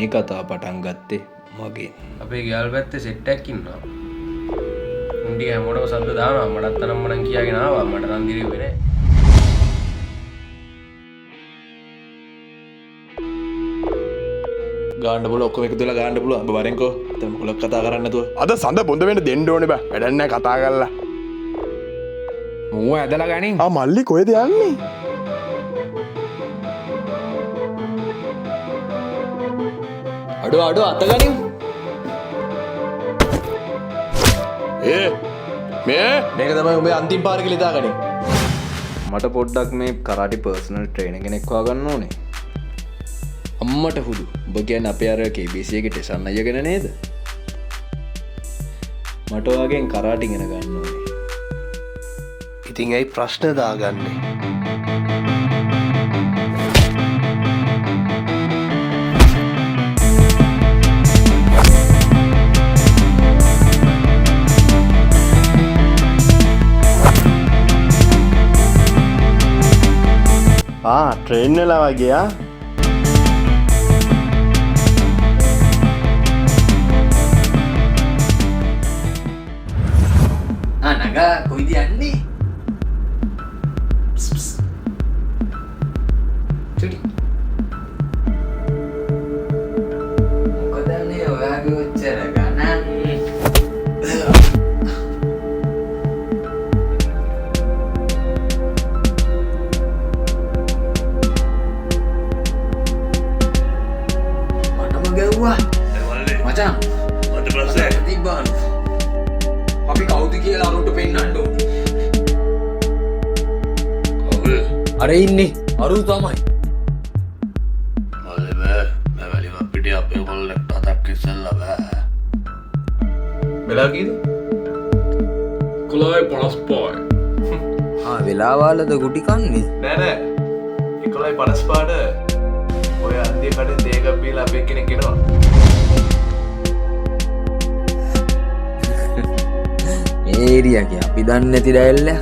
මේ කතා පටන් ගත්තේ මගේ. අපේ ගෙවල් පැත්තේ සෙට් එකක් ඉන්නවා. උන්ටි හැමෝටම සද්ද දානවා. මටත් තරම් මනම් කියාගෙන ආවා. මට නම් දිරිුවේ නෑ. ගාන්න පුළුවන් ඔක්කොම එකතු වෙලා ගාන්න පුළුවන්. ඔබ වරෙන්කෝ. දැන් මොකලක් කතා කරන්නේ නැතුව. අද සඳ බොඳ වෙන්න දෙන්න ඕනේ බෑ. වැඩක් නැහැ කතා කරලා. මූව ඇදලා ගනින්. මල්ලි කොහෙද යන්නේ? අඩෝ අත ගනින්. මේ මේක තමයි උඹේ අන්තිම පාර කියලා හිතාගනින්. මට පොඩ්ඩක් මේ කරාටි පර්සනල් ට්‍රේනර් කෙනෙක් හොයාගන්න ඕනේ. අම්මට හුදු. ඔබ කියන්නේ අපේ අර KBC එකේ ටෙසන් අයියගෙන නේද? මට ඔයාගෙන් කරාටි ඉගෙන ගන්න ඕනේ. ඉතින් ඇයි ප්‍රශ්න දාගන්නේ? ට්‍රේන් වෙලා වගේ නගා කොයිද යන්නේ? චුටි. මොකදනේ ඔයාගේ උච්චර ගණන්? මචං මට ප්‍රශ්නයක් තිබ්බාන. අපි කවුද කියලා අරුන්ට පෙන්නන්න ඕනේ. කවුද? අර ඉන්නේ අරු තමයි. මල්ලි බෑ. මම වැලිම පිටේ අපේ කොල්ලෙක්ට අතක් ඉස්සෙල්ලා බෑ. වෙලා කීයද? 11:55. වෙලාවලද ගුටි කන්නේ? නෑ 11:55ට ඔය අන්තිම කඩේ තේකක් බීලා අපේ කෙනෙක් එනවා. ඒරියාගේ අපි දන්නේ නැති ඩයල්ලයක්.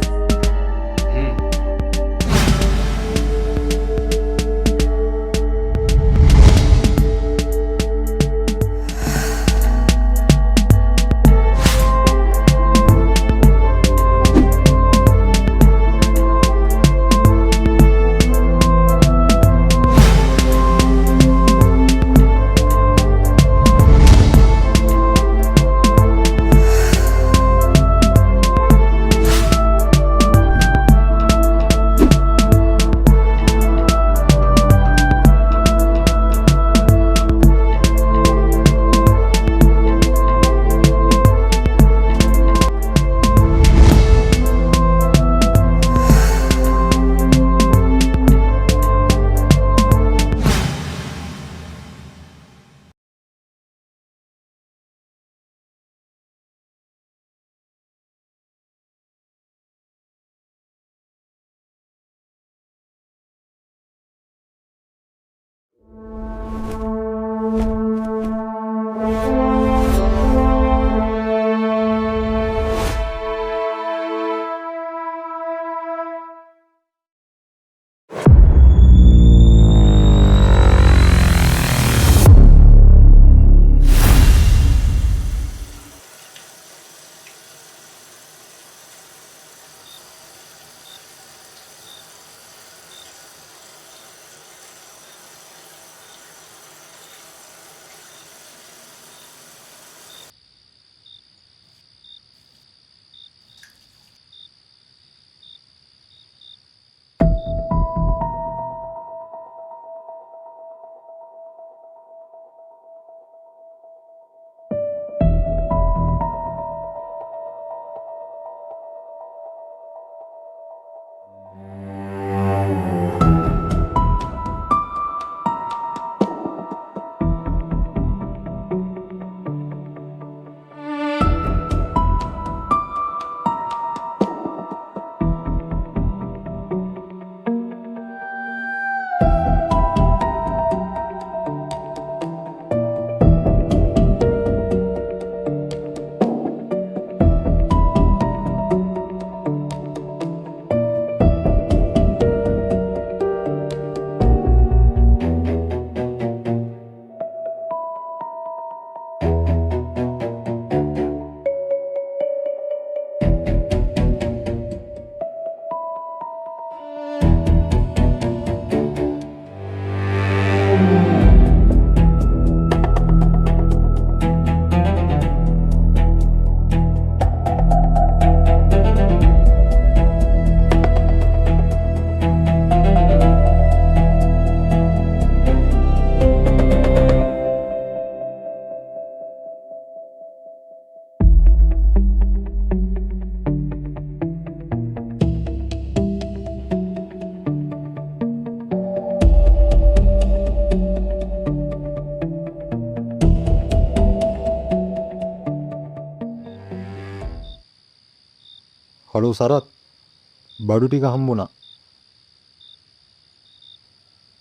හලෝ සරත් බඩු ටික හම්බුණා.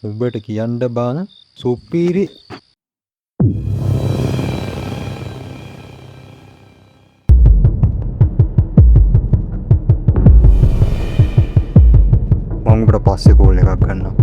උඹට කියන්න බාන සුප්පීරි. මම උඹට පස්සේ කෝල් එකක් ගන්නම්.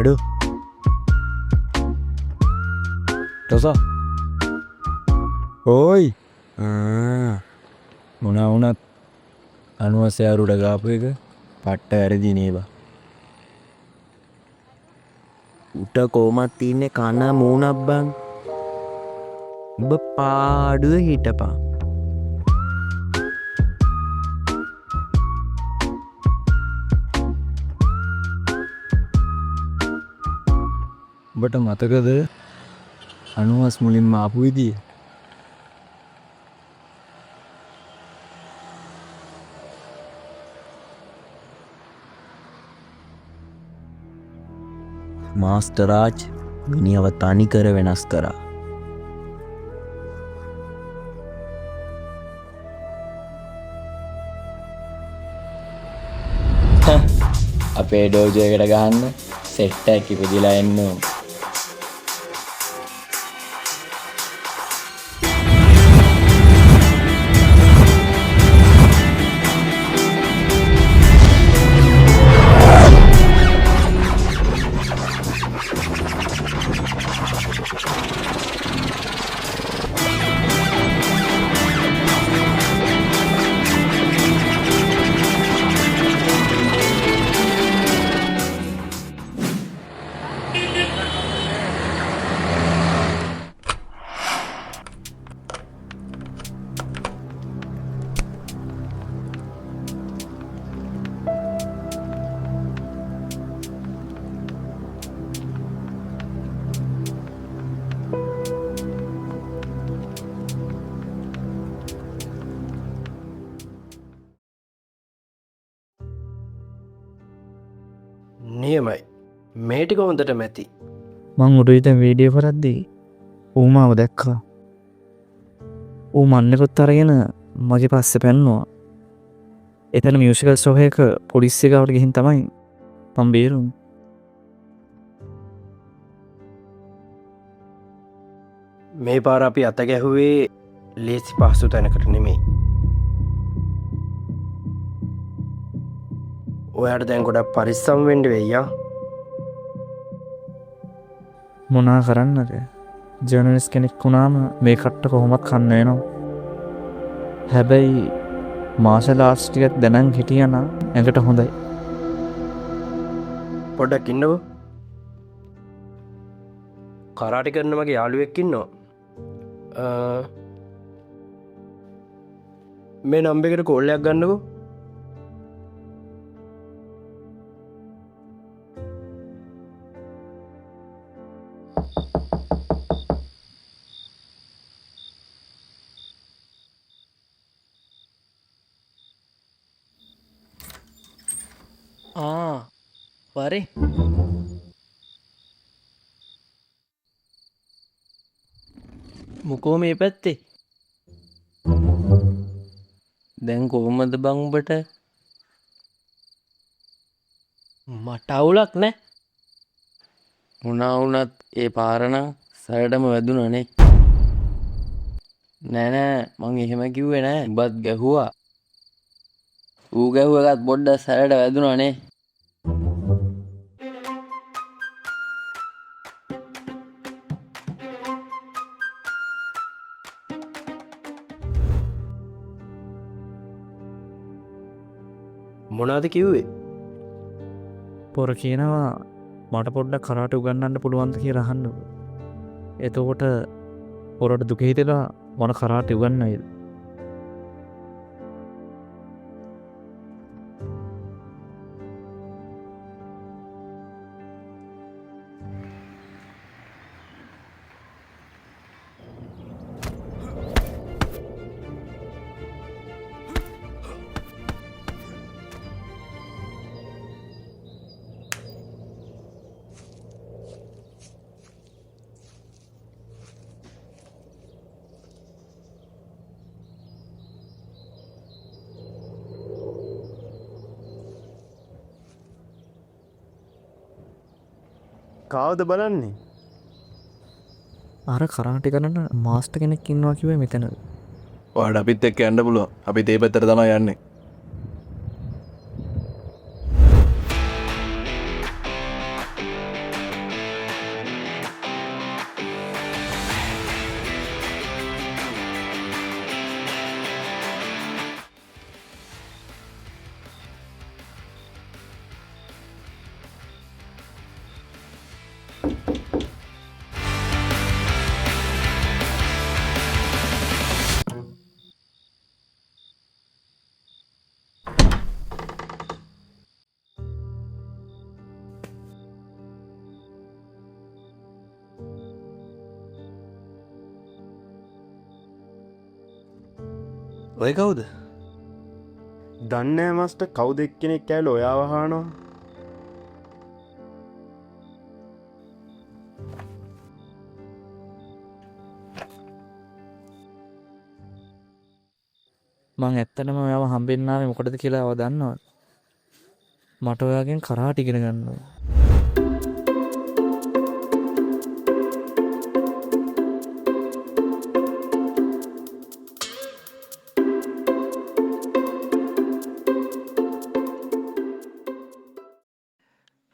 Aduh. Dosa. Oi. මොනා වුණත් අනුවසයාරුට ගාපු එක පට්ට ඇරදි නේවා. උට කෝමත් තියන්නේ කන්න මූුණක් බං. උඹ පාඩුව හිටපා. උඹට මතකද 90 මුලින්ම ආපු විදිය? මාස්ටර් රාජ් මිනිහව තනිකර වෙනස් කරා. අපේ ඩෝජෝ එකට ගහන්න සෙට් එකක් ඉපදිලා එන්න ඕන. නියමයි මේ ටික හොඳට මැති. මං උඩවිතැන් වීඩියෝ කරද්දී ඌමාව දැක්කා. ඌ මන්නෙකුත් අරගෙන මගේ පස්සෙ පැන්නවා. එතන මියසිකල් ෂෝ එක පොලිස් එකවට ගිහින් තමයි මම බේරුම්. මේ පාර අපි අත ගැහුවේ ලේසි පහසු තැනකට නෙමෙයි. ඔයාට දැන් ගොඩක් පරිස්සම් වෙන්න වෙయ్యා. මොනා කරන්නද? ජර්නලිස්ට් කෙනෙක් වුණාම මේ කට්ට කොහොමත් කන්න වෙනවා. හැබැයි මාෂල් ආර්ට්ස් ටිකක් දැනන් හිටියනම් ඇඟට හොඳයි. පොඩ්ඩක් ඉන්නකෝ. කරාටි කරන මගේ යාළුවෙක් ඉන්නවා. මේ නම්බර් එකට කෝල් එකක් ගන්නකෝ. වරේ මොකෝ මේ පැත්තේ දැන් කොහොමද බං උඹට? මට අවුලක් නෑ. මොනා වුණත් ඒ පාරනම් සරටම වැදුනනේ. නෑ මං එහෙම කිව්වේ නෑ. උඹත් ගැහුවා. ඌ ගැහුව එකත් පොඩ්ඩක් සරට වැදුනනේ. මොනාද කිව්වේ? පොර කියනවා මට පොඩ්ඩක් කරාට උගන්නන්න පුළුවන්ද කියලා අහන්න. එතකොට පොරට දුක හිතෙලා මොන කරාට උගන්නයිද? කාවද බලන්නේ? අර කරාටි කරන මාස්ටර් කෙනෙක් ඉන්නවා කිව්වේ මෙතන. ඔයාට අපිත් එක්ක යන්න පුළුවන්. අපි ඒ පැත්තට තමයි යන්නේ. ඔය කවුද? දන්නේ මස්ට කවුද එක්කෙනෙක් ඇවිල්ලා ඔයාව අහනවා. මං ඇත්තටම ඔයාව හම්බෙන්න ආවේ මොකටද කියලා ඔයා දන්නවද? මට ඔයාගෙන් කරාටි ඉගෙන ගන්න ඕන.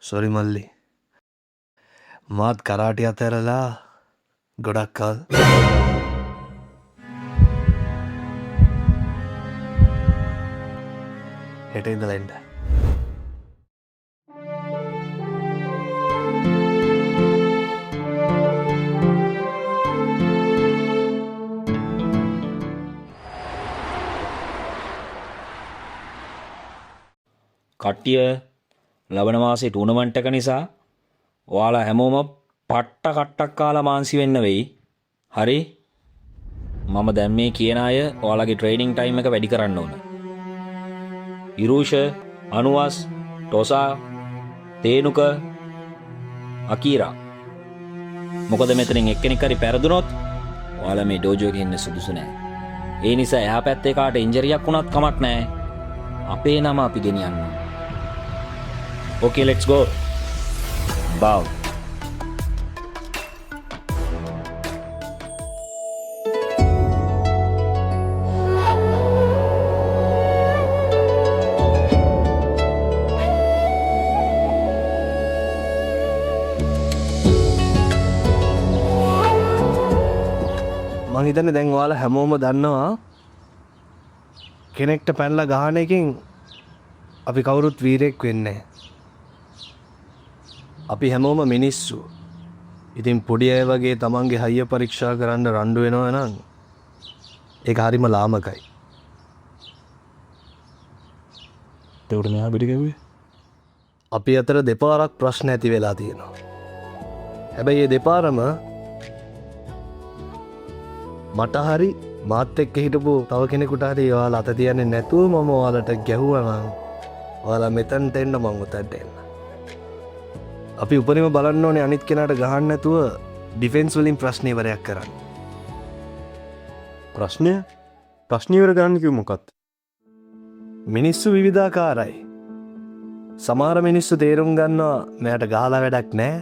සොරි මල්ලි මාත් කරාටි අතැරලා ගොඩක් කල් හෙට ඉඳලා එන්න. කට්ටිය ලබන මාසේ ටූර්නමන්ට් එක නිසා ඔයාලා හැමෝම පට්ට කට්ටක් කාලා මාන්සි වෙන්න වෙයි. හරි? මම දැන් මේ කියන අය ඔයාලගේ ට්‍රේනින් ටයිම් එක වැඩි කරන්න ඕන. ඉරූෂ, අනුවස්, ටොසා, තේනුක, අකීරා. මොකද මෙතනින් එක්කෙනෙක් හරි පෙරදුනොත් ඔයාලා මේ ඩෝජෝ එකේ ඉන්න සුදුසු නෑ. ඒ නිසා එහා පැත්තේ කාට ඉන්ජරියක් වුණත් කමක් නෑ. අපේ නම අපි ගෙනියන්න. Okay, let's go. Bow. මං හිතන්නේ දැන් ඔයාලා හැමෝම දන්නවා කෙනෙක්ට පැනලා ගහන එකෙන් අපි කවුරුත් වීරයෙක් වෙන්නේ නැහැ. අපි හැමෝම මිනිස්සු. ඉතින් පොඩි අය වගේ තමන්ගේ හයිය පරීක්ෂා කරන්න රණ්ඩු වෙනවා නම් ඒක හරිම ලාමකයි. ඒකට මෙහා පිටි ගැව්වේ. අපි අතර දෙපාරක් ප්‍රශ්න ඇති වෙලා තියෙනවා. හැබැයි මේ දෙපාරම මට හරි මාත් එක්ක හිටපු තව කෙනෙකුට හරි ඔයාලා අත තියන්නේ නැතුව මම ඔයාලට ගැහුවා නම් ඔයාලා මෙතනට එන්න මං උතට එන්න. අපි උපරිම බලන්න ඕනේ අනිත් කෙනාට ගහන්න නැතුව ඩිෆෙන්ස් වලින් ප්‍රශ්න ඉවරයක් කරන්න. ප්‍රශ්න ඉවර ගන්න කිව්ව මොකක්ද? මිනිස්සු විවිධාකාරයි. සමහර මිනිස්සු තේරුම් ගන්නවා මෙයාට ගහලා වැඩක් නැහැ.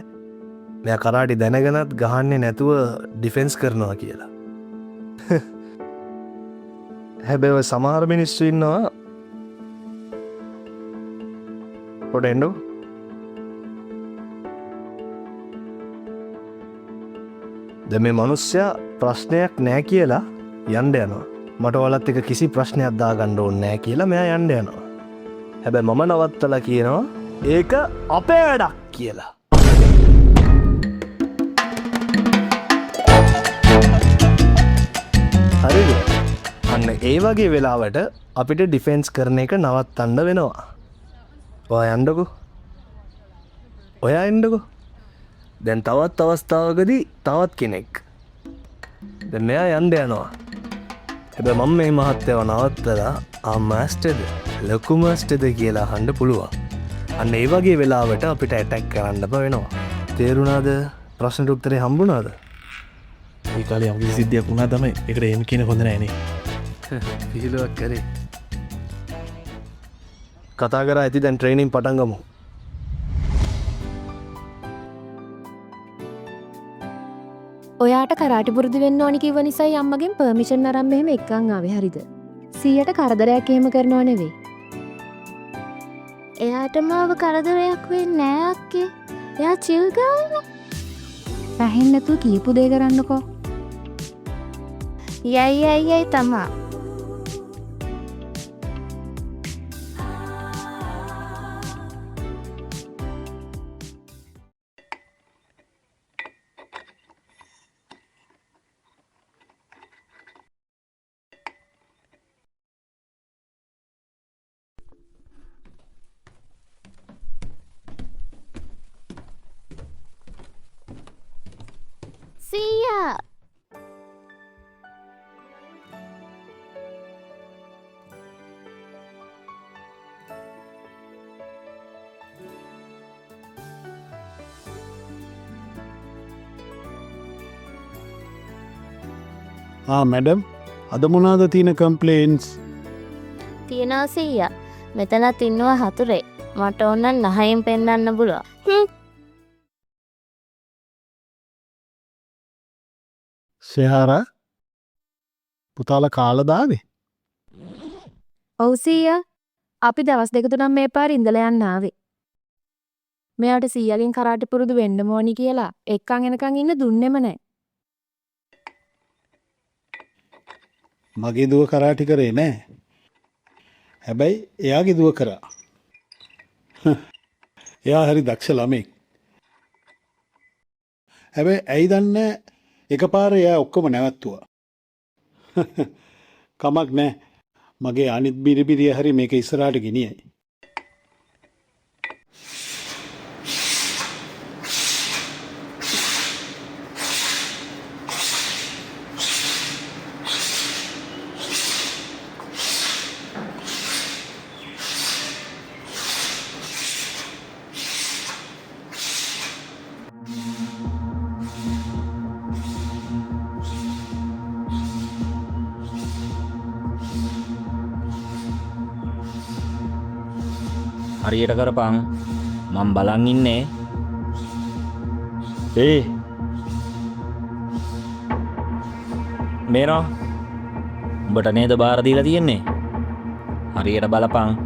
මෙයා කරාටි දැනගෙනත් ගහන්නේ නැතුව ඩිෆෙන්ස් කරනවා කියලා. හැබැයි සමහර මිනිස්සු ඉන්නවා පොඩ එන්නෝ දැන් මේ මිනිස්සයා ප්‍රශ්නයක් නැහැ කියලා යන්න යනවා. මට ඔයාලත් එක කිසි ප්‍රශ්නයක් දාගන්න ඕනේ නැහැ කියලා මෙයා යන්න යනවා. හැබැයි මම නවත්තලා කියනවා ඒක අපේ වැඩක් කියලා. හරිද? අන්න ඒ වගේ වෙලාවට අපිට ඩිෆෙන්ස් කරන එක නවත්තන්න වෙනවා. ඔයා යන්නකෝ. ඔයා එන්නකෝ. දැන් තවත් අවස්ථාවකදී තවත් කෙනෙක්. දැන් මෙයා යන්න යනවා. හැබැයි මම මේ මහත්තයව නවත්තලා මාස්ටර්ද ලොකු මාස්ටර්ද කියලා අහන්න පුළුවන්. අන්න ඒ වගේ වෙලාවට අපිට ඇටැක් කරන්න වෙනවා. තේරුණාද? ප්‍රශ්නට උත්තරේ හම්බුණාද? ඒ කාලේ යම් කිසි සිද්ධියක් වුණා තමයි. ඒකට එම් කියන හොඳ නෑනේ. පිළිලුවක් කරේ. කතා කරා ඇති දැන් ට්‍රේනින් පටන් ගමු. ඔයාට කරාටි පුරුදු වෙන්න ඕනි කිව්ව නිසායි අම්මගෙන් පර්මිෂන් අරන් මෙහෙම එක්කන් ආවේ හරිද? 100ට කරදරයක් එහෙම කරනව නෙවෙයි. එයාට මාව කරදරයක් වෙන්නේ නෑ අක්කේ. එයා චිල් ගානේ. පැහෙන්න නැතුව කියපු දේ කරන්නකෝ. යයි තමා. මැඩම් අද මොනාද තියෙන කම්පලේන්ස්? තියෙනවා සීයා. මෙතනත් ඉන්නවා හතුරේ. මට ඕන නහයෙන් පෙන්වන්න පුළුවන්. සෙහාරා පුතාලා කාලා දාවේ? ඔව් සීයා. අපි දවස් දෙක තුනක් මේ පාර ඉඳලා යන්න ආවේ. මෙයාට සීයාගෙන් කරාටි පුරුදු වෙන්න ඕනි කියලා එක්කන් එනකන් ඉන්න දුන්නෙම නැහැ. මගේ දුව කරාටි කරේ නෑ. හැබැයි එයාගේ දුව කරා. එයා හරි දක්ෂ ළමෙක්. හැබැයි ඇයි දන්නේ එකපාර එයා ඔක්කොම නැවැත්තුවා. කමක් නෑ. මගේ අනිත් බිරිබිරිය හරි මේක ඉස්සරහට ගෙනියයි. හරියට කරපං මං බලන් ඉන්නේ. මේනෝ උඹට නේද බාර දීලා තියෙන්නේ? හරියට බලපං.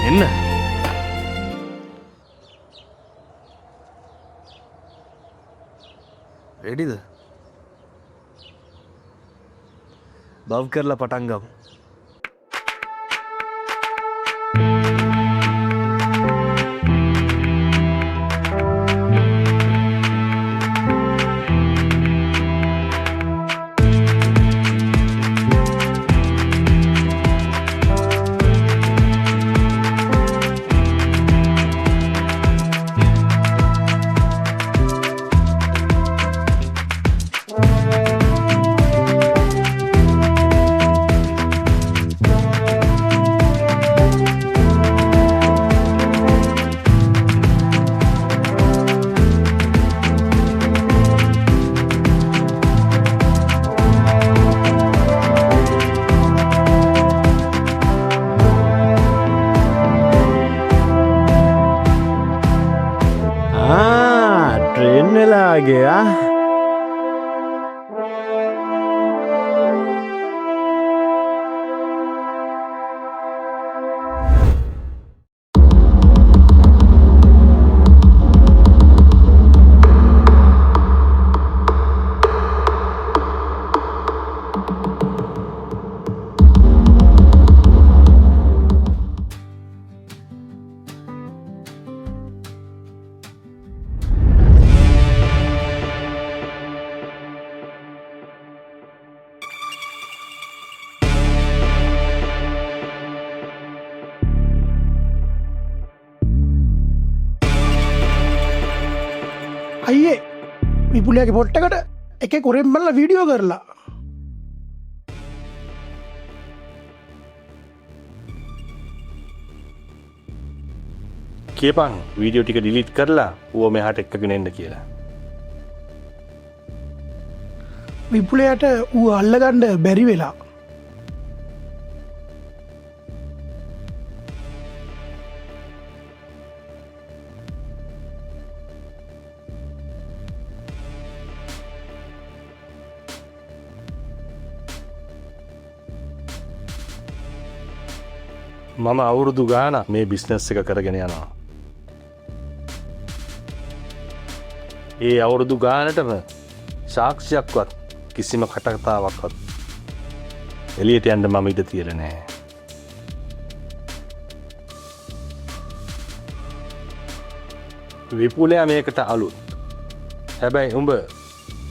එන්න රෙඩිද? බව් කරලා පටන් ගමු. ट्रेन वेला आ गया. අයියේ විපුලයාගේ පොට්ටකට එක කොරෙන් බල්ල වීඩියෝ කරලා කියපන් වීඩියෝ ටික ඩිලීට් කරලා ඌව මෙහාට එක්කගෙන එන්න කියලා. විපුලයට ඌ අල්ලගන්න බැරි වෙලා මම අවුරුදු ගානක් මේ බිස්නස් එක කරගෙන යනවා. ඒ අවුරුදු ගානටම සාක්ෂියක්වත් කිසිම කටකතාවක්වත් එළියට යන්න මම ඉඩ තියලා නැහැ. විපුලයා මේකට අලුත්. හැබැයි උඹ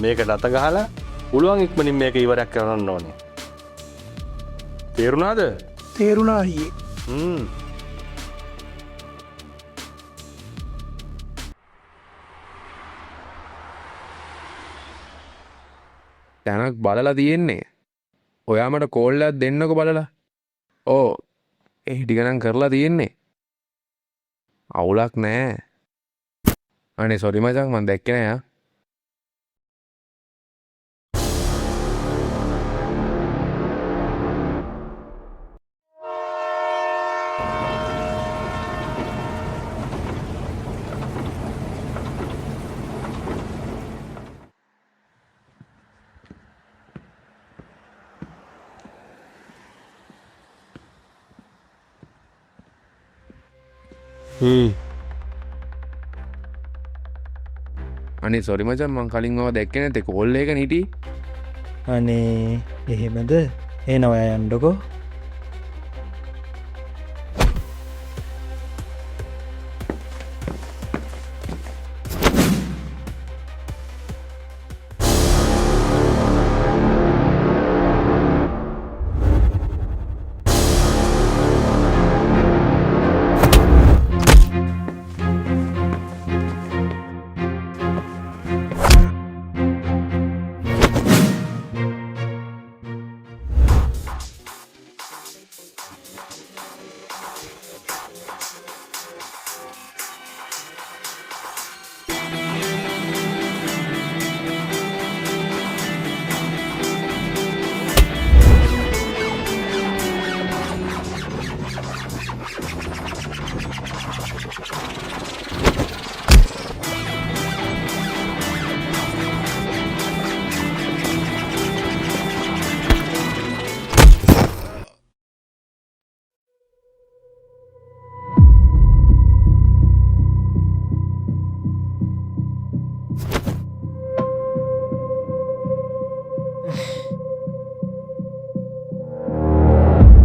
මේකට අත ගහලා පුළුවන් ඉක්මනින් මේක ඉවරයක් කරන්න ඕනේ. තේරුණාද? තේරුණා අයියේ. තැනක් බලලා තියෙන්නේ. ඔයාමට කෝල්ලයක් දෙන්නක බලලා. ඕ ඒ ටිකනම් කරලා තියෙන්නේ. අවුලක් නෑ. අනේ සොරි මචං මං දැක්කේ නෑ. අනේ සොරි මචං මං කලින් ඔව දැක්කේ නැත්තේ කෝල් එකක හිටියේ. අනේ එහෙමද එන ඔය යන්නකෝ.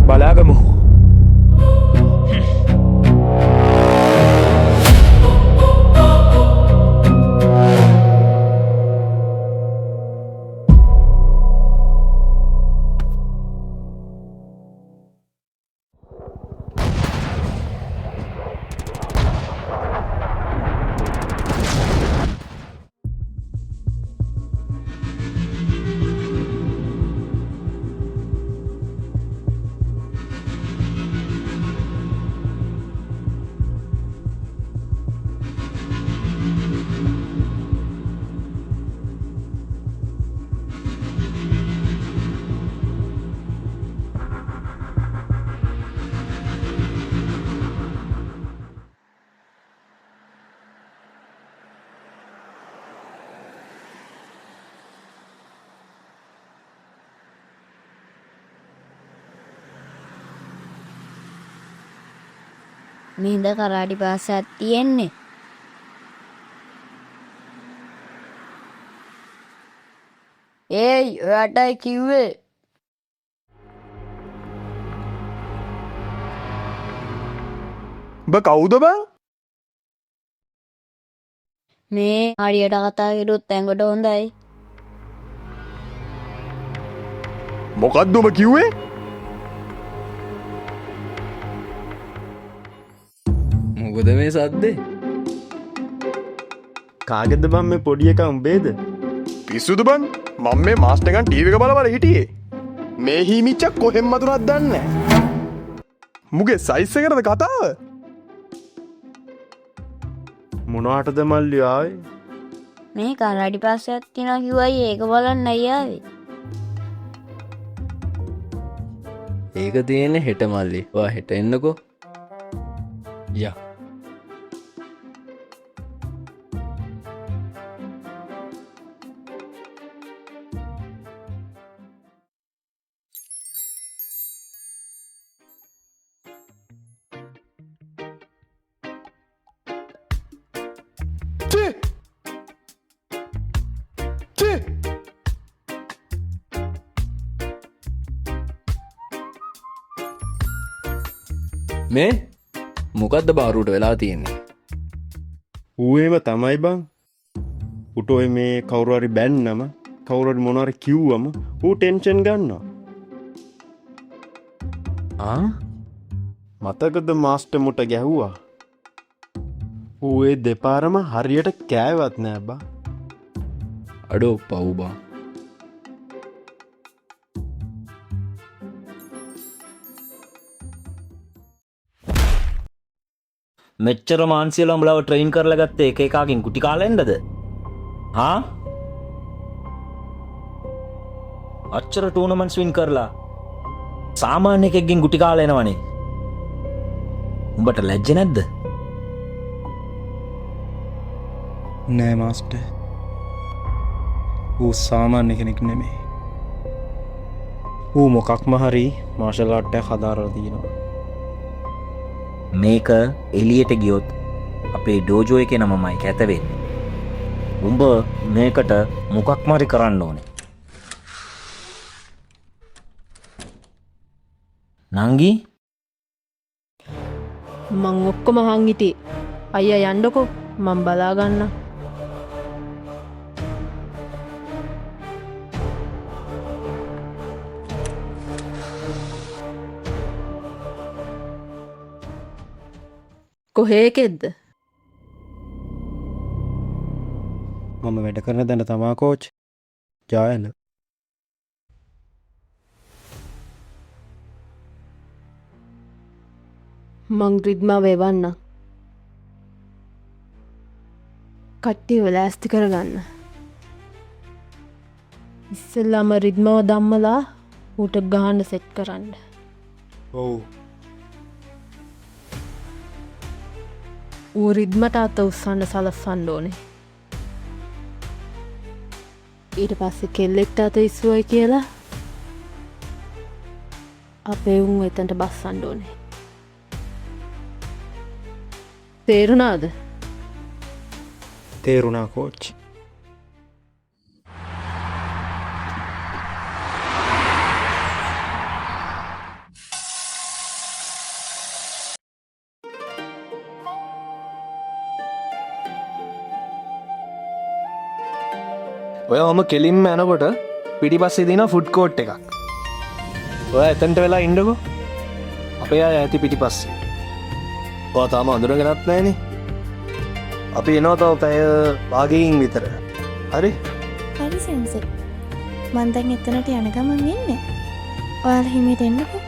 බලාගමු. මෙහිද කරාටි පාසක් තියෙන්නේ. ඒයි ඔයාටයි කිව්වේ. ඔබ කවුද බං? මේ හරියට කතා කරුත් ඇඟට හොඳයි. මොකක්ද ඔබ කිව්වේ? මොකද මේ සද්දේ? කාගෙද බං මේ පොඩි එකා උඹේද? පිස්සුද බං? මම මේ මාස්ටර් එකන් ටීවී එක බලවල හිටියේ. මේ හීමිච්චක් කොහෙන් මතුනක්ද දන්නේ නැහැ. මුගේ සයිස් එකකටද කතාව? මොනවටද මල්ලි ආවේ? මේ කරාටි පාසයක් තියෙනවා කිව්වයි ඒක බලන්න ආවේ. ඒක තියෙන්නේ හෙට මල්ලි. ඔයා හෙට එන්නකෝ. යා. මේ මොකක්ද බාරුවට වෙලා තියෙන්නේ? ඌ ඒව තමයි බං. උටෝය මේ කවුරුහරි බැන්නම කවුරුහරි මොනවාරි කිව්වම ඌ ටෙන්ෂන් ගන්නවා. මතකද මාස්ටර් මුට ගැහුවා? ඌ ඒ දෙපාරම හරියට කෑවත් නෑ බා. අඩෝ පව්බා. මෙච්චර මාන්සියල උඹලව ට්‍රේන් කරලා ගත්තේ එක එකකින් කුටි කාලෙන්ඩද? අච්චර ටූර්නමන්ට්ස් වින් කරලා සාමාන්‍ය එකෙක්ගෙන් ගුටි කාලා එනවනේ. උඹට ලැජ්ජ නැද්ද? නෑ මාස්ටර්. ඌ සාමාන්‍ය කෙනෙක් නෙමේ. ඌ මොකක්ම හරි මාර්ෂල් ආර්ට් එකක් හදාරලා තියෙනවා. මේක එලියට ගියොත් අපේ ඩෝජෝ එකේ නමමයි කැත වෙන්නේ. උඹ මේකට මොකක්ම හරි කරන්න ඕනේ. නංගි මං ඔක්කොම අහන් හිටියේ. අයියා යන්නකෝ මං බලා ගන්න. කොහේකෙද්ද? මම වැඩ කරන දැන තමා කෝච් ජායන. මං රිද්මා වේවන්න. කට්ටිය ලෑස්ති කරගන්න. ඉස්සෙල්ලාම රිද්මව දම්මලා ඌට ගහන්න සෙට් කරන්න. ඔව්. ඌ රිද්මට අත උස්සන්න සලස්සන්න ඕනේ. ඊට පස්සේ කෙල්ලෙක්ට අත ඉස්සුවයි කියලා අපේ උන් එතනට බස්සන්න ඕනේ. තේරුණාද? තේරුණා කෝච්. ඔය ඔම කෙලින්ම යනකොට පිටිපස්සේ දින ෆුඩ් කෝට් එකක්. ඔය එතන්ට වෙලා ඉන්නකෝ. අපේ අය ඇති පිටිපස්සේ. ඔයා තාම අඳුරගෙනත් නැහනේ. අපි එනවා තව පැය භාගයකින් විතර. හරි? හරි සෙන්සර්. මං දැන් එතනට යන ගමන් ඉන්නේ. ඔයාලා හිමීට එන්නකෝ.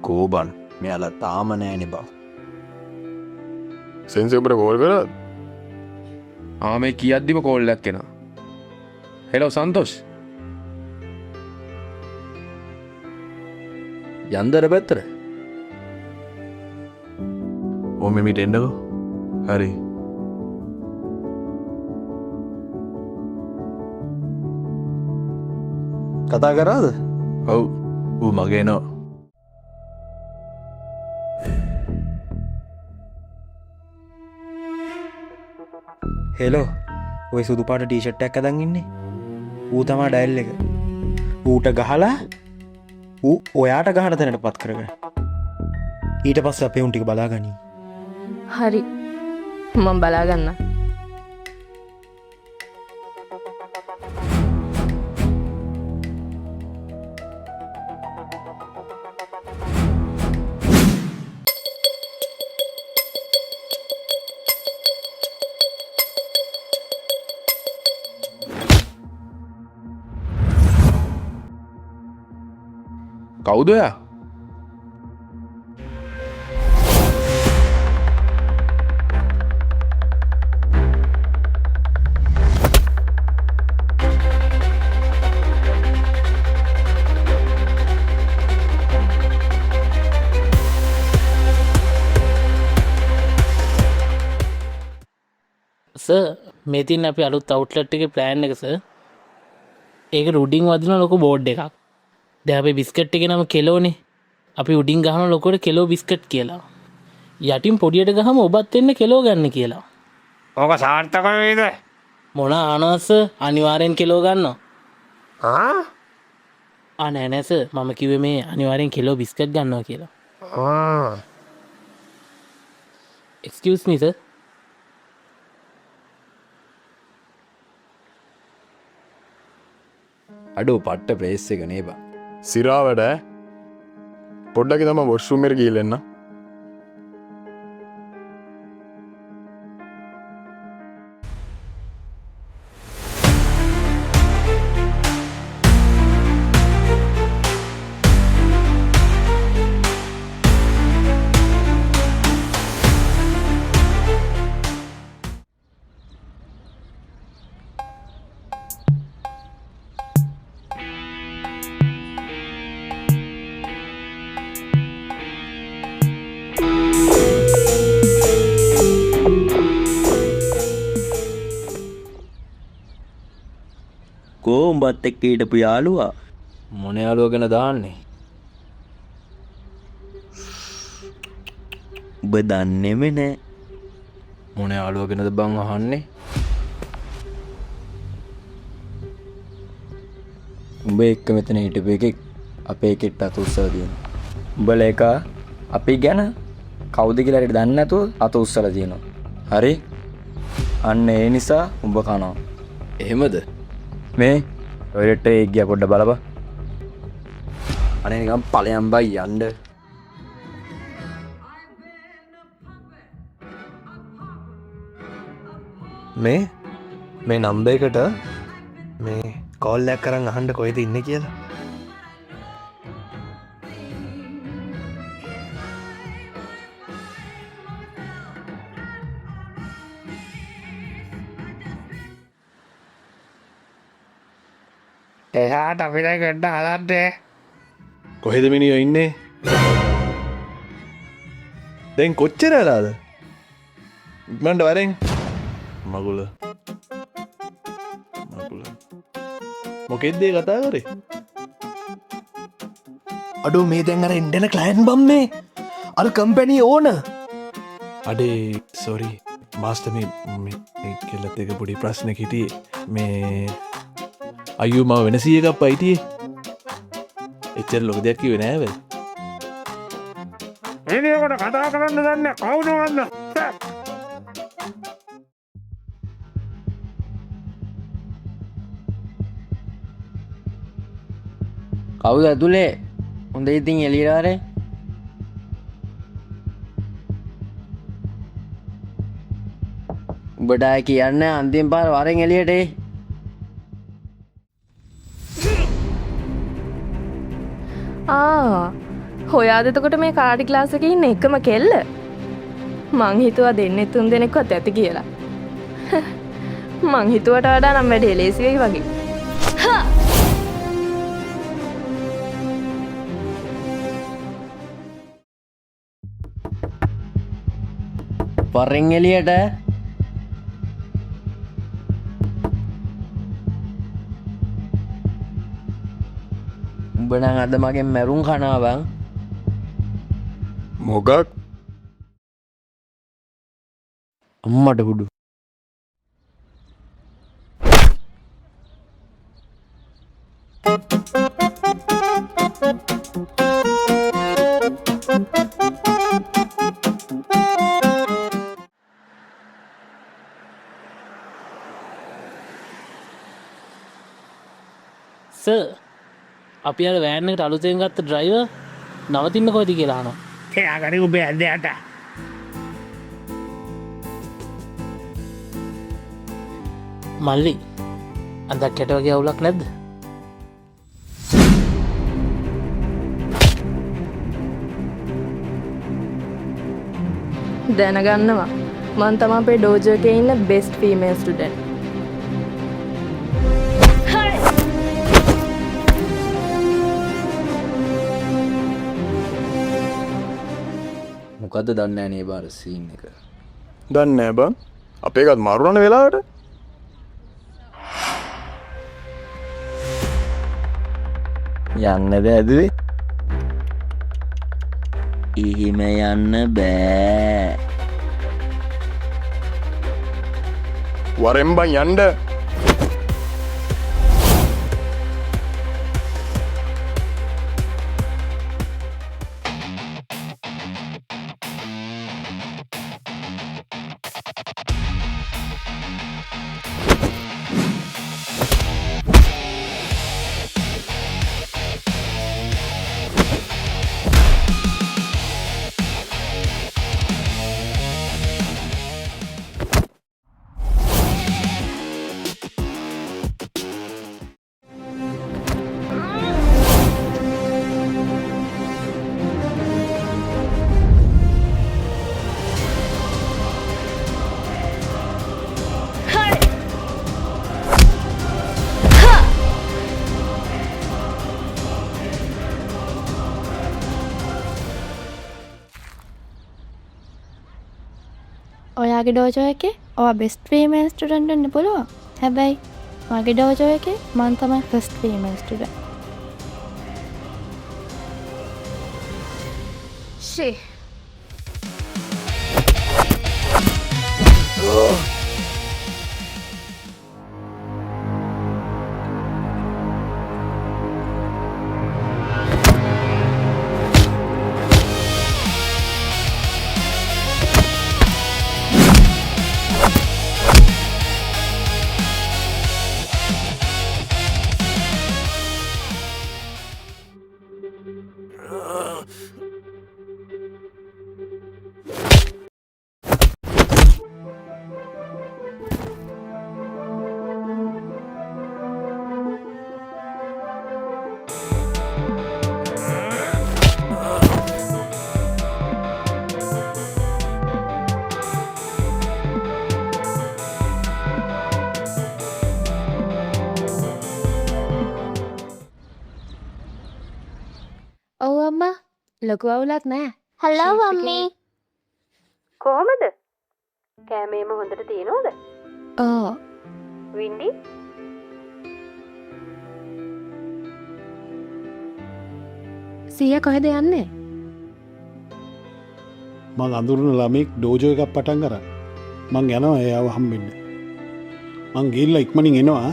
කෝබන් මෙයාලා තාම නෑනේ බා. සෙන්සර් ඔබට කෝල් කරාද? මේ කියද්දිම කෝල් එකක් එනවා. හෙලෝ සන්තෝෂ්. යන්දර පැත්තට. ඕම මිට එන්නකෝ. හරි. කතා කරාද? ඔව්. ඌ මගේ නෝ. හෙලෝ ඔය සුදු පාට ටීෂර්ට් එකක් අදන් ඉන්නේ. ඌ තමා ඩයල් එක. ඌට ගහලා ඌ ඔයාට ගහන තැනට පත් කරගන්න. ඊට පස්සේ අපේ උන් ටික බලාගනි. හරි. මම බලා ගන්න. කවුද ඔයා? මේ තින් අපි අලුත් අවුට්ලට් එක ප්ලෑන් එක සර්. ඒක රුඩින් වදින ලොකු බෝඩ් එකක්. දැන් අපි බිස්කට් එකේ නම කෙලෝනේ. අපි උඩින් ගහන ලොකුවට කෙලෝ බිස්කට් කියලා. යටින් පොඩියට ගහම ඔබත් එන්න කෙලෝ ගන්න කියලා. ඕක සාර්ථක වේද? මොන ආනවස අනිවාර්යෙන් කෙලෝ ගන්නවා. නෑනැස මම කිව මේ අනිවාරෙන් කෙලෝ බිස්කට් ගන්නවා කියලා. එක්ස්කියස් මිස අඩු පට්ට ප්‍රේස් එක නේබා සිරා වැඩ පොඩ්ඩක තම වොශ්රුමර කියලෙන්න කෝම්බත් එක්ක ඊටපු යාළුවා මොන යාළුව ගැන දාන්නේ උබ දන්නෙම නෑ මොන යාළුව ගැනද බං අහන්නේ උඹ එක්ක මෙතන හිටපු එකෙක් අපේ කෙට්ට අත උස්සලා තියෙනවා උඹල එක අපි ගැන කවුද කියලා හරියට දන්නේ නැතුව අත උස්සලා තියෙනවා හරි අන්න ඒ නිසා උඹ කනවා එහෙමද මේ ටොයිලට් එකේ ගියා පොඩ්ඩ බලපන් අනේ නිකන් ඵලයන් බයි යන්න මේ නම්බ එකට මේ කෝල්ලයක් කරන්න අහන්ඩ කොයිද ඉන්න කියලා එහාට අපිට ගඩ්ඩ හදන්නේ කොහෙද මිනිියෝ ඉන්නේ දැන් කොච්චර වෙලාද ඉක්මන්ට වරෙන් මගුල මොකෙද්දේ කතා කරේ අඩු මේ දැන් අර ඉන්ඩන කලයින් බම් මේ අර කම්පැනී ඕන අඩේ සොරි මාස්ටම කෙල්ලත් එක පොඩි ප්‍රශ්න හිටියේ මේ අයු ම වෙනසිය එකක් අයිතියේ එච්චර ලොක දෙයක් කිව නෑව එනකට කතා කරන්න දන්න කවුනවන්න කවුද ඇතුලේ හොඳ ඉතින් එලිරාරේ උඹටයි කියන්න අන්තිම පාර වරෙන් එලියට හොයාදතකොට මේ කාඩි ක්ලාසක ඉන්න එකම කෙල්ල මං හිතුවා දෙන්න තුන් දෙනෙක්වත් ඇති කියලා මං හිතුවට වඩා නම් වැඩේ ලේසිවෙයි වගේ වරෙන් එලියට උඹනං අද මගෙන් මැරුම් කනාවන් මොකක් අම්මට හුඩු සර් අපි අර වෑන්නකට අලුතෙන් ගත්ත ඩ්‍රයිව නවතින්න කොයිද කියලානවා එයාගරි උබේ ඇදයට මල්ලි අදක් කැටවගේ අවුලක් නැද්ද දැනගන්නවා මන් තම අපේ ඩෝජෝක ඉන්න බෙස්ට් ෆීමේල් ස්ටුඩන්ට් මොකද දන්න නේ බාර සීන් එක දන්න බං අපේකත් මරුණන වෙලාට යන්නද ඇදුවේ එහෙම යන්න බෑ වරෙම්බන් යන්ඩ ඔයාගේ ඩෝජෝ එකේ ඔයා බෙස්ට් ෆීමේල් ස්ටුඩන්ට් වෙන්න පුළුවන්. හැබැයි මගේ ඩෝජෝ එකේ මං තමයි ෆස්ට් ෆීමේල් ස්ටුඩන්ට්. ෂේ ඔව් අම්මා ලොකු අවුලක් නෑ. හලෝ මම්මි. කොහමද? කෑමේම හොඳට තියෙනවද? ඕ වින්ඩි සීයා කොහෙද යන්නේ? මං අඳුරන ළමෙක් ඩෝජෝ එකක් පටන් කරා. මං යනවා එයාව හම්බෙන්න. මං ගිහිල්ලා ඉක්මනින් එනවා.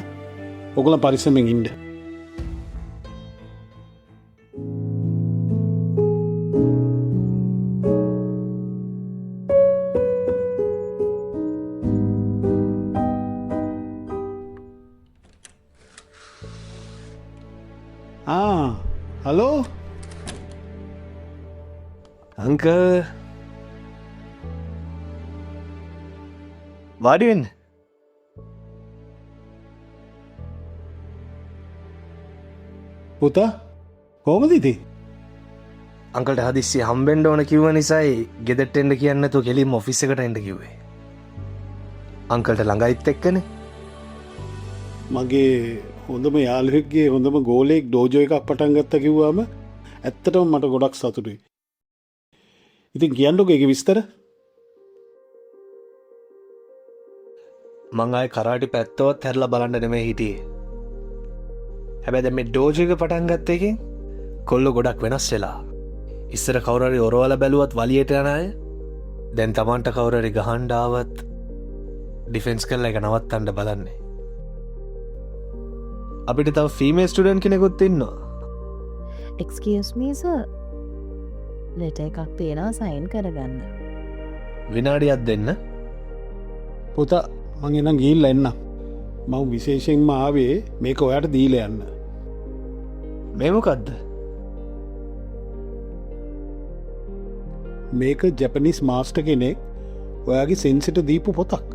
ඔයගොල්ලෝ පරිස්සමෙන් ඉන්න. හලෝ අංක වාඩිවෙන්න. පුතා කොහොමද ඉතින්? අංකල්ට හදිස්සිය හම්බෙන්ඩ ඕන කිව්ව නිසායි ගෙදෙට්ට එන්ඩ කියන්නතු කෙලින් ඔෆිස් එකට එන්ඩ කිව්වේ. අංකල්ට ළඟයිත් එක්කන මගේ හොඳම යාළුවෙක්ගේ හොඳම ගෝලෙක් ඩෝජෝ එකක් පටන් ගත්ත කිව්වාම ඇත්තටම මට ගොඩක් සතුටුයි. ඉතින් කියන්නකෝ ඒක විස්තර. මං ආයේ කරාටි පැත්තවත් හැරලා බලන්න නෙමෙයි හිටියේ. හැබැයි දැන් මේ ඩෝජෝ එක පටන් ගත්ත එකෙන් කොල්ල ගොඩක් වෙනස් වෙලා. ඉස්සර කවුරු හරි ඔරවල බැලුවත් වලියට යන අය දැන් Tamanට කවුරු හරි ගහන්න ආවත් ඩිෆෙන්ස් කරලා ඒක නවත්තන්න බලන්නේ. අපිට තව ෆීමේල් ස්ටුඩන්ට් කෙනෙකුත් ඉන්නවා. එක්ස්කියුස් මී සර්. ලෙටර් එකක් තියෙනවා සයින් කරගන්න. විනාඩියක් දෙන්න. පුතා මං එනම් ගිහිල්ලා එන්නම්. මම විශේෂයෙන්ම ආවේ මේක ඔයාට දීලා යන්න. මේ මොකද්ද? මේක ජැපනිස් මාස්ටර් කෙනෙක් ඔයාගේ සෙන්සට දීපු පොතක්.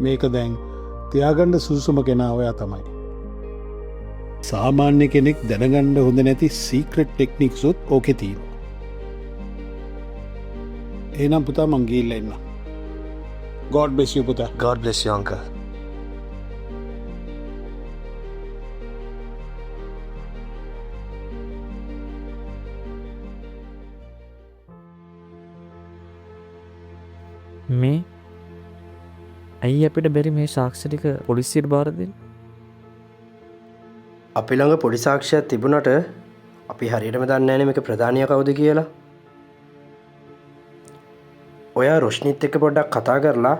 මේක දැන් තියාගණ්ඩ සුසුම කෙනා ඔයා තමයි. සාමාන්‍ය කෙනෙක් දැනගණ්ඩ හොඳ නැති සීක්‍රට් ටෙක්නික්සුත් ඕකෙ තියෙනවා. ඒනම් පුතා මං ගිහිල්ලා එන්න. God bless you පුතා. God bless you uncle. මේ ඇයි අපිට බැරි මේ සාක්ෂටික පොලිසියට බාර දෙන්න? අපි ළඟ පොඩි සාක්ෂියක් තිබුණට අපි හරියටම දන්නේ නැහැ මේක ප්‍රධානියා කවුද කියලා. ඔයා රොෂ්නිත් එක්ක පොඩ්ඩක් කතා කරලා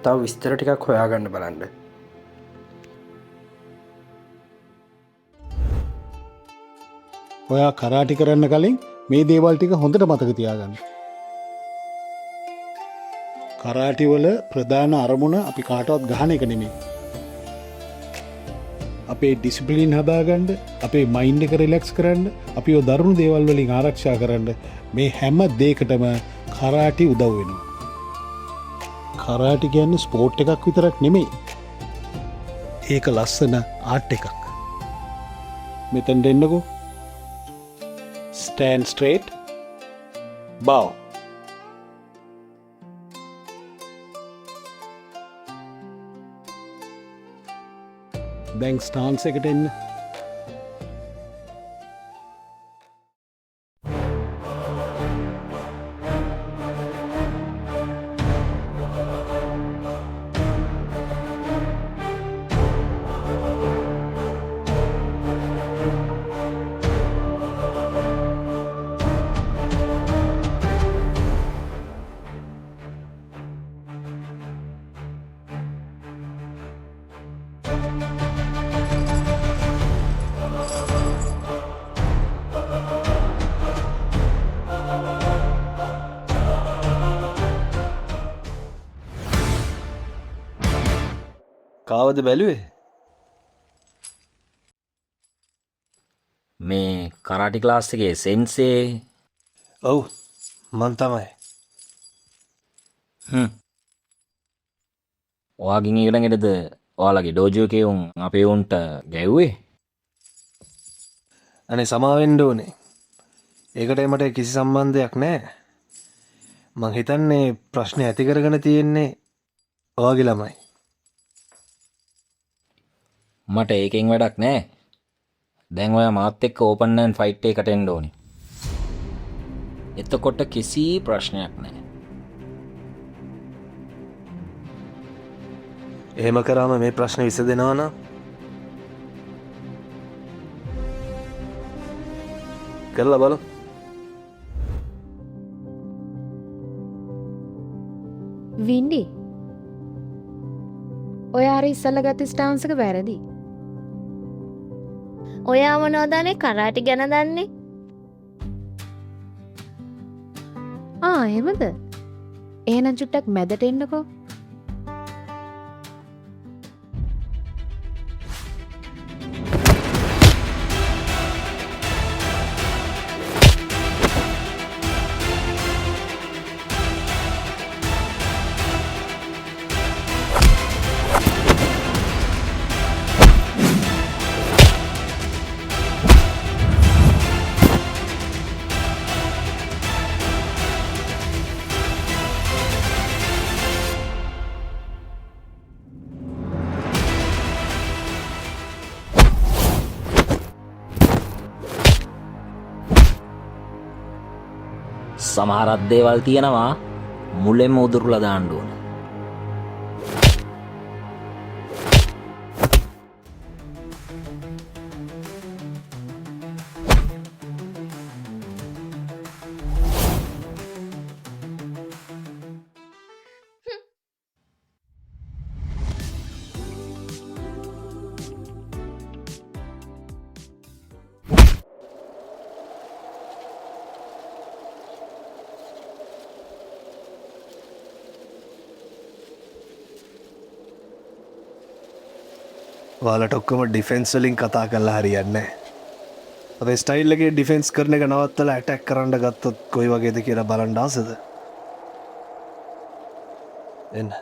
තව විස්තර ටිකක් හොයාගන්න බලන්න. ඔයා කරාටි කරන්න කලින් මේ දේවල් ටික හොඳට මතක තියාගන්න. කරාටි වල ප්‍රධාන අරමුණ අපි කාටවත් ගහන එක නෙමෙයි. අපේ ඩිසිප්ලින් හදාගන්න, අපේ මයින්ඩ් එක රිලැක්ස් කරන්න, අපිව දරුණු දේවල් වලින් ආරක්ෂා කරන්න මේ හැම දෙයකටම කරාටි උදව් වෙනවා. කරාටි කියන්නේ ස්පෝර්ට් එකක් විතරක් නෙමෙයි. ඒක ලස්සන ආර්ට් එකක්. මෙතෙන් දෙන්නකෝ. Stand straight. Bow. දැන් ස්ටාන්ස් එකට එන්න. කාවද බැලුවේ? මේ කරාටි ක්ලාස් එකේ සෙන්සේ. ඔව් මං තමයි. ඔයාගින් ඊළඟටද ඔයාලගේ ඩෝජෝ එකේ උන් අපේ උන්ට ගැව්වේ? අනේ සමාවෙන්න ඕනේ. ඒකට මට කිසි සම්බන්ධයක් නැහැ. මං හිතන්නේ ප්‍රශ්නේ ඇති කරගෙන තියෙන්නේ ඔයාගේ ළමයි. මට ඒකෙන් වැඩක් නෑ. දැන් ඔයා මාත් එක්ක ඕපන් ඇන්ඩ් ෆයිට් එකට එන්න ඕනේ. එතකොට කිසි ප්‍රශ්නයක් නෑ. එහෙම කරාම මේ ප්‍රශ්නේ විසඳෙනවා නම් කරලා බලමු. වින්ඩි ඔය අර ඉස්සල්ල ගත්ත ස්ටාන්ස් එක වැරදි. ඔයා මොනවදනේ කරාටි ගැන දන්නේ? එහෙමද? එහෙනම් චුට්ටක් මැදට එන්නකෝ. සමහරත් දේවල් තියෙනවා මුලෙන්ම උදුරලා දාන්න ඕන. ඔයාලට ඔක්කොම ඩිෆෙන්ස් වලින් කතා කරලා හරියන්නේ නැහැ. අපේ ස්ටයිල් එකේ ඩිෆෙන්ස් කරන එක නවත්තලා ඇටැක් කරන්න ගත්තොත් කොයි වගේද කියලා බලන්න ආසද? එන්න.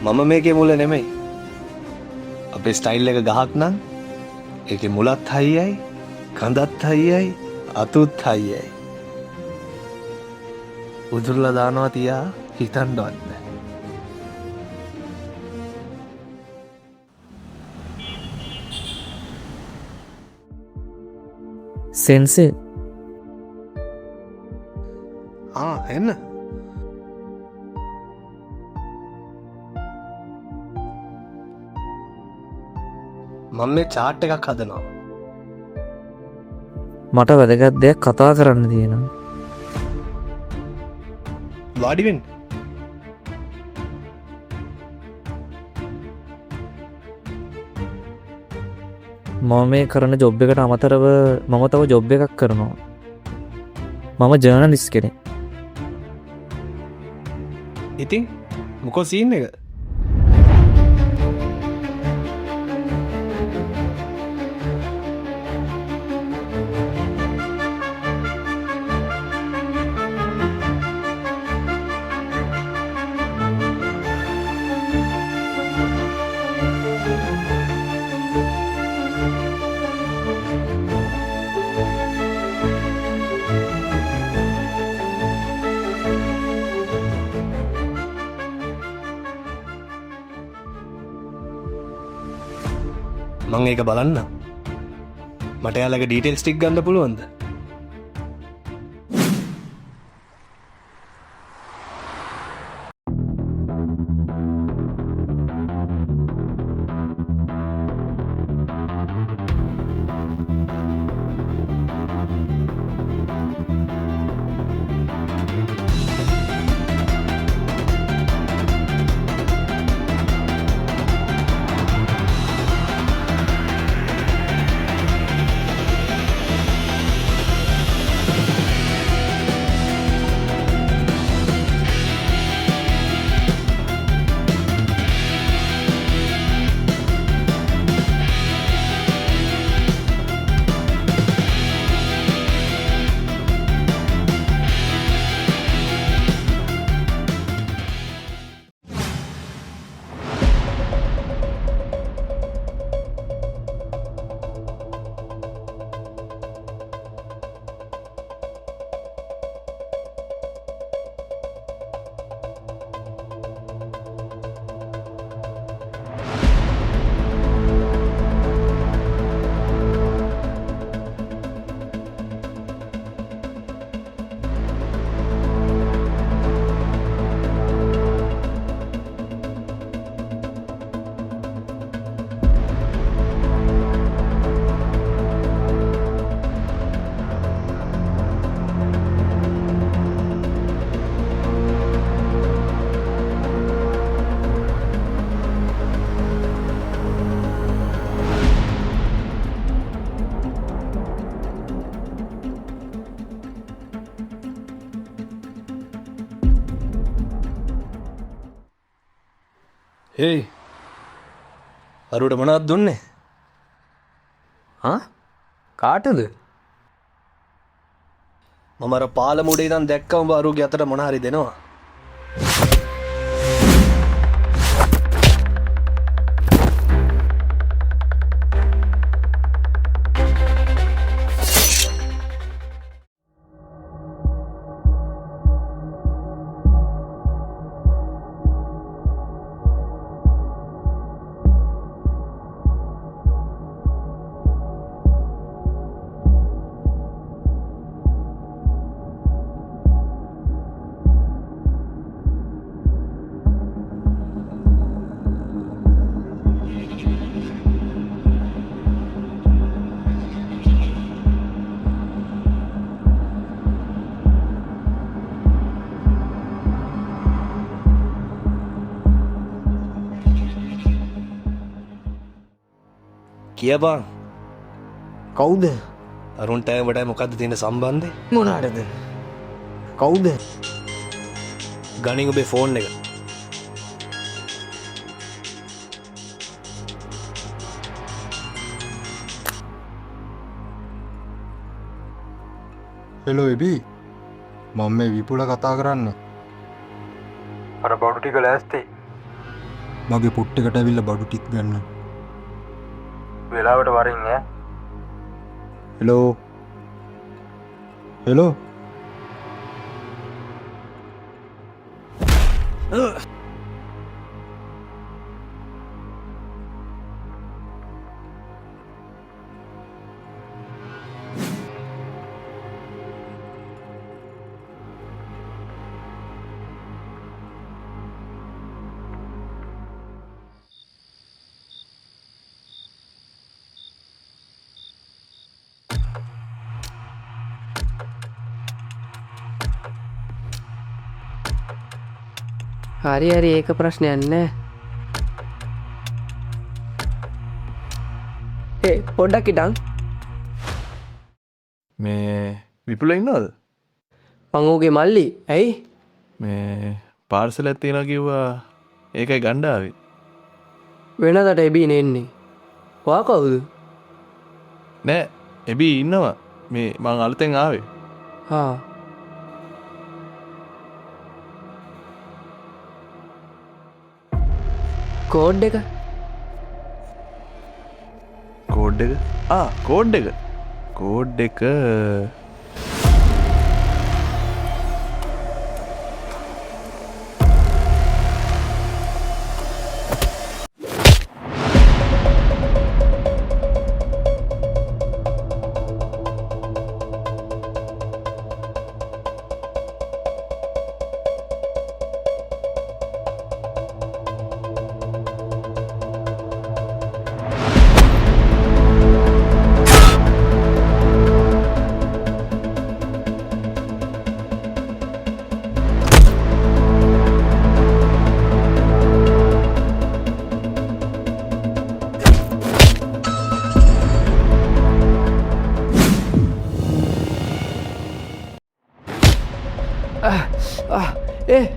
මම මේකේ මුල නෙමෙයි. අපේ ස්ටයිල් එක ගහක් නම් ඒකේ මුලත් හයියයි, කඳත් හයියයි, අතුත් හයියයි. උදුරලා දානවා තියා හිතන්නවත් නෑ. සෙන්සේ එන්න. මම මේ චාට් එකක් හදනවා. මට වැදගත් දෙයක් කතා කරන්න තියෙනවා. වාඩි වෙන්න. මම මේ කරන ජොබ් එකට අමතරව මම තව ජොබ් එකක් කරනවා. මම ජර්නලිස්ට් කෙනෙක්. ඉතින් මොකෝ සීන් එක? මං ඒක බලන්න මට යාලක ඩීටෙල්ස් ටික් ගන්න පුළුවන්ද හේ අරුට මොනවත් දුන්නේ කාටද මම අර පාලමුඩේ ඉඳන් දැක්කම අරුගේ අතට මොන හරි දෙනවා කියපන් කවුද අරුන්ට වට මොකක්ද තියෙන සම්බන්ධය මොනාටද කවුද ගනින් ඔබේ ෆෝන් එක හෙලෝ එබී මම මේ විපුල කතා කරන්න අර බඩු ටික ලෑස්ති මගේ පුට්ටකට ඇවිල්ල බඩු ටික් ගන්න වෙලාවට වරින් ඈ හෙලෝ හෙලෝ හරි හරි ඒක ප්‍රශ්නයක් නෑ ඒ පොඩ්ඩක් ඉඩන් මේ විපුල ඉන්නවද මං මල්ලි ඇයි මේ පාර්සල ඇත්තිෙන කිව්වා ඒකයි ගණ්ඩාවේ වෙනදට එබී නෙන්නේ වා කවුද නෑ එබී ඉන්නවා මේ මං අලුතෙන් ආවේ හා කෝඩ් එක කෝඩ් එක කෝඩ් එක කෝඩ් එක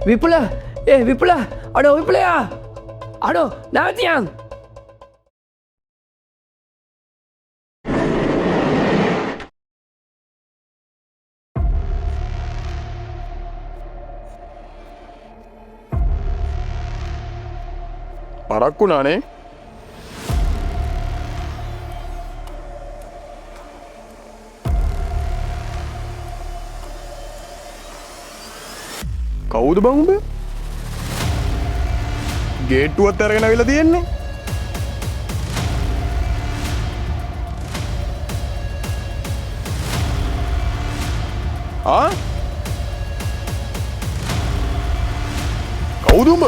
විපුල විපුල අඩෝ විපලයා අඩෝ නැවතියන් පරක්කුණානේ කවුද බංඋඹ ගේට්ටුවත් අරගෙන වෙලා තියෙන්නේ කවුද උඹ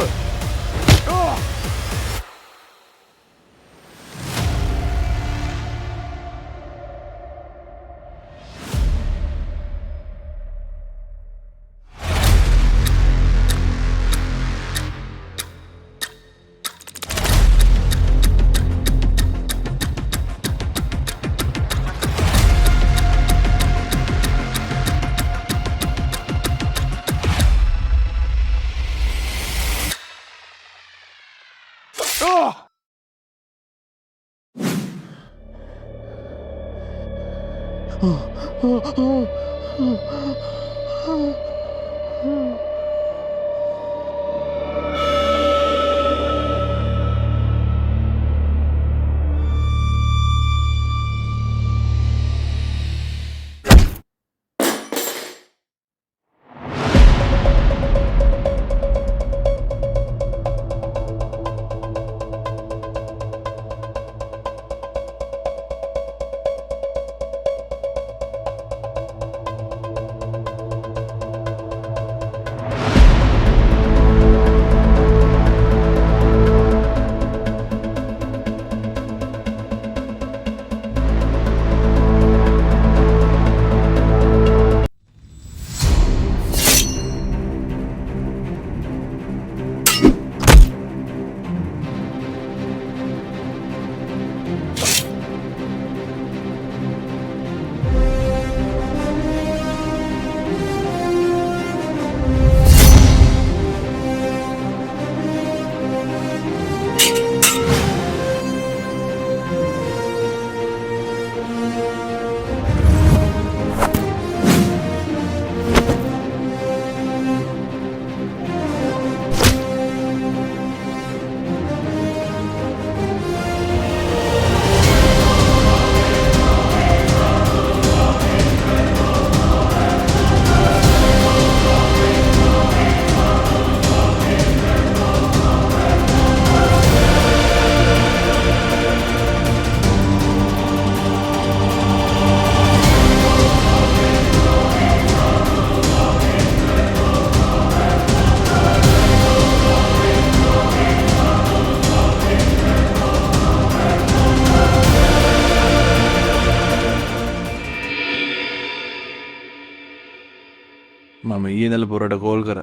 මම ඊනල පොරට කෝල් කර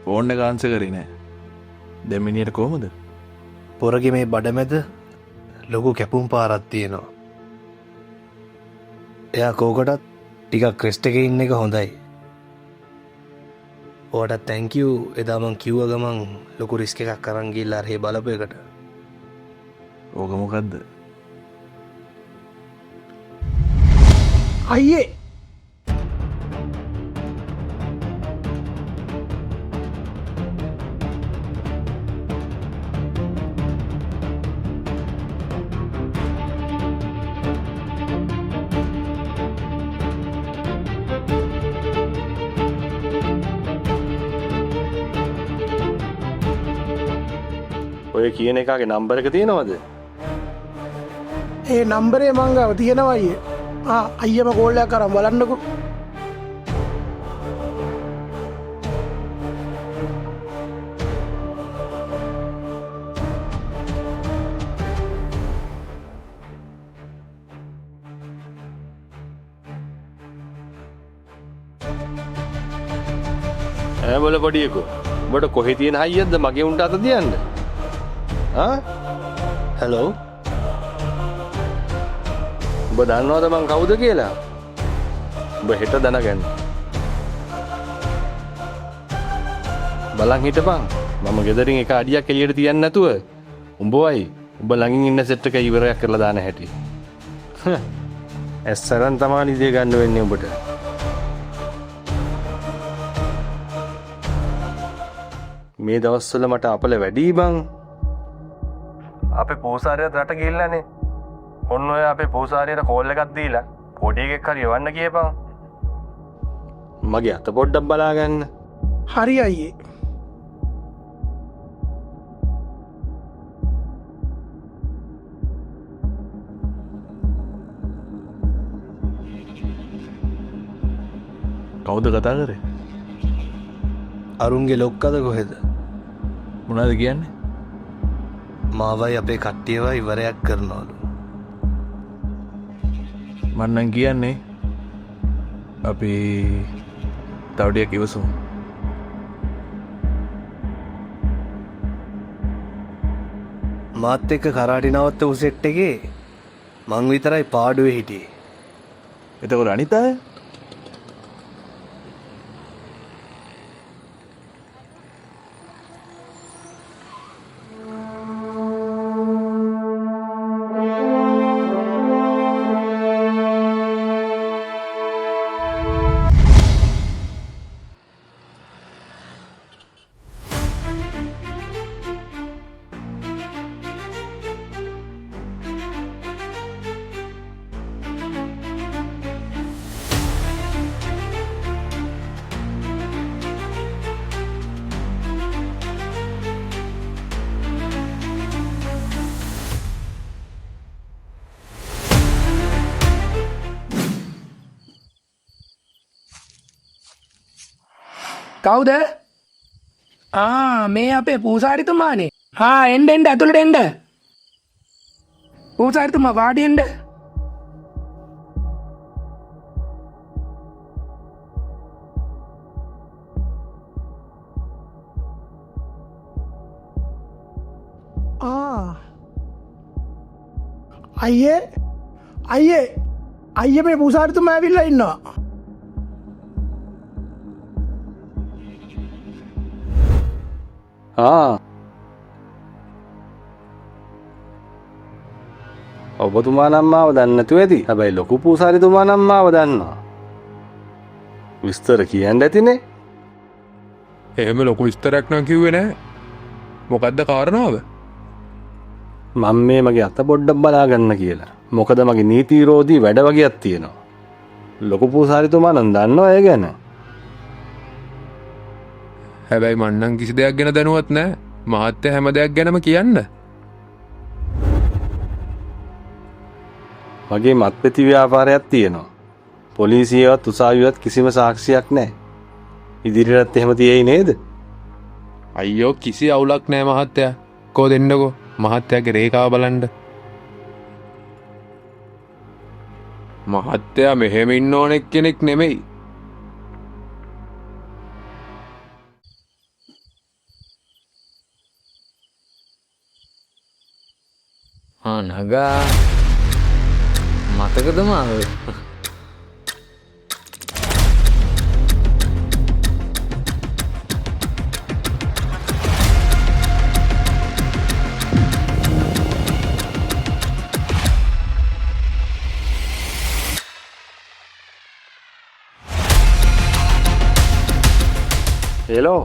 ෆෝන් එක ආන්සර් කරේ නෑ. දැන් මිනිහට කොහමද? පොරගේ මේ බඩමැද ලොකු කැපුම් පාරක් තියෙනවා. එයා කෝකටත් ටිකක් ක්‍රෙස්ට් එකේ ඉන්න එක හොඳයි. ඔයාටත් තැන්ක් යූ. එදා මං කිව්ව ගමන් ලොකු රිස්ක් එකක් අරන් ගිහලා අර හේ බලපු එකට. ඕක මොකද්ද? අයියේ ඔය කියන එකගේ නම්බර එක තියෙනවද? ඒ නම්බරේ මංගාව තියෙනවා අයියේ. අයියම කෝල් එකක් කරන් බලන්නකෝ. ඈ බල පොඩියකෝ. උඹට කොහෙ තියෙන හයියක්ද මගේ උන්ට අත තියන්න? හෙලෝ. උඹ දන්නවද මං කවුද කියලා? උඹ හෙට දැනගන්න. බලන් හිටපන් මම ගෙදරින් එක අඩියක් එළියට තියන්න නැතුව උඹවයි උඹ ළඟින් ඉන්න සෙට් එක ඉවරයක් කරලා දාන හැටි. ඇස්සරන් තමයි ඉදී ගන්න වෙන්නේ උඹට. මේ දවස්වල මට අපල වැඩි බං. අපේ පෝසාරියට රට ගිහිල්ලානේ. ඔන්න ඔය අපේ පෝසාරියට කෝල් එකක් දීලා පොඩි එකෙක් හරි යවන්න කියපන්. මගේ අත පොඩ්ඩක් බලාගන්න. හරි අයියේ. කවුද කතා කරේ? අරුන්ගේ ලොක්කද කොහෙද? මොනවද කියන්නේ? මාවයි අපේ කට්ටියව ඉවරයක් කරනවලු. මන්නම් කියන්නේ අපි තවටියක් ඉවසමු. මාත් එක්ක කරාටි නවත්ත උසෙට් එකේ මං විතරයි පාඩුවේ හිටියේ. එතකොට අනිත් අය? කවුද? මේ අපේ පූසාරිතුමානේ. එන්න ඇතුළට එන්න. පූසාරිතුමා වාඩි එන්න. අයියේ මේ පූසාරිතුමා ඇවිල්ලා ඉන්නවා. ඔබතුමා නම් මාව දන්නේ නැතුව ඇති. හැබැයි ලොකු පූසාරිතුමා නම් මාව දන්නවා. විස්තර කියන්න ඇතිනේ. එහෙම ලොකු විස්තරයක් නම් කිව්වේ නෑ. මොකද්ද කාරණාව? මම මේ මගේ අත පොඩ්ඩක් බලාගන්න කියලා. මොකද මගේ නීති විරෝධී වැඩ වගේක් තියෙනවා. ලොකු පූසාරිතුමා නම් දන්නවා ඒ ගැන. හැබැයි මං නම් කිසි දෙයක් ගැන දැනුවත් නෑ. මහත්තයා හැම දෙයක් ගැනම කියන්න. මගේ මත්පැති ව්‍යාපාරයක් තියෙනවා. පොලිසියවත් උසාවියවත් කිසිම සාක්ෂියක් නැහැ. ඉදිරියටත් එහෙම තියෙයි නේද? අයියෝ කිසි අවුලක් නෑ මහත්තයා. කෝ දෙන්නකෝ මහත්තයාගේ රේඛාව බලන්න. මහත්තයා මෙහෙම ඉන්න ඕන කෙනෙක් නෙමෙයි. නගා මතකද මාව? හෙලෝ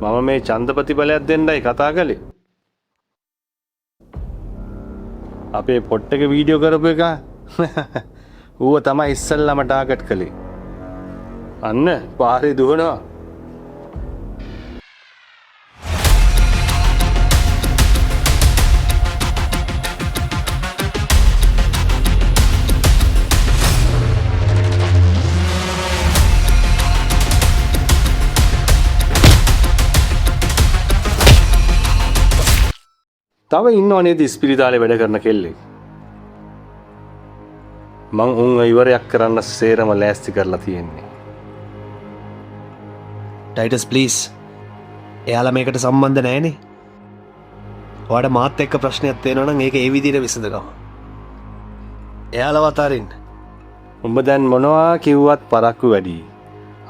මම මේ ඡන්ද ප්‍රතිඵලයක් දෙන්නයි කතා කළේ. අපේ පොට්ටක වීඩියෝ කරපු එක ඌව තමයි ඉස්සල්ලාම ටාගට් කළේ. අන්න පාරේ දුවනවා. තව ඉන්නව නේද ඉස්පිරිතාලේ වැඩ කරන කෙල්ලෙක්. මං උන් ඉවරයක් කරන්න සේරම ලෑස්ති කරලා තියෙන්නේ. ටයිටස් ප්ලීස්. එයාලා මේකට සම්බන්ධ නැහැනේ. ඔයාට මාත් එක්ක ප්‍රශ්නයක් තියෙනවා නම් ඒක ඒ විදිහට විසඳගන්න. එයාලව අතාරින්න. උඹ දැන් මොනවා කිව්වත් පරක්කු වැඩි.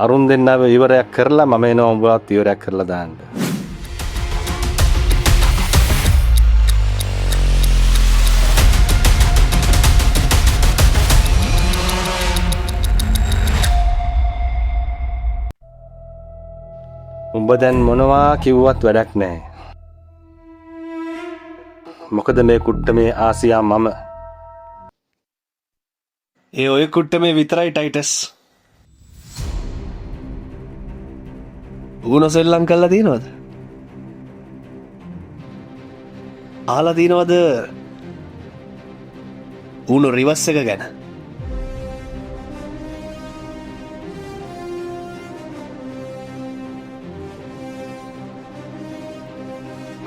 අරුන් දෙන්නාව ඉවරයක් කරලා මම එනවා උඹවත් ඉවරයක් කරලා දාන්න. උඹ දැන් මොනවා කිව්වත් වැඩක් නැහැ. මොකද මේ කුට්ටමේ ආසියා මම. ඒ ඔය කුට්ටමේ විතරයි ටයිටස්. ඌ නොසෙල්ලම් කරලා තියෙනවද? අහලා තියෙනවද ඌනෝ රිවර්ස් එක ගැන?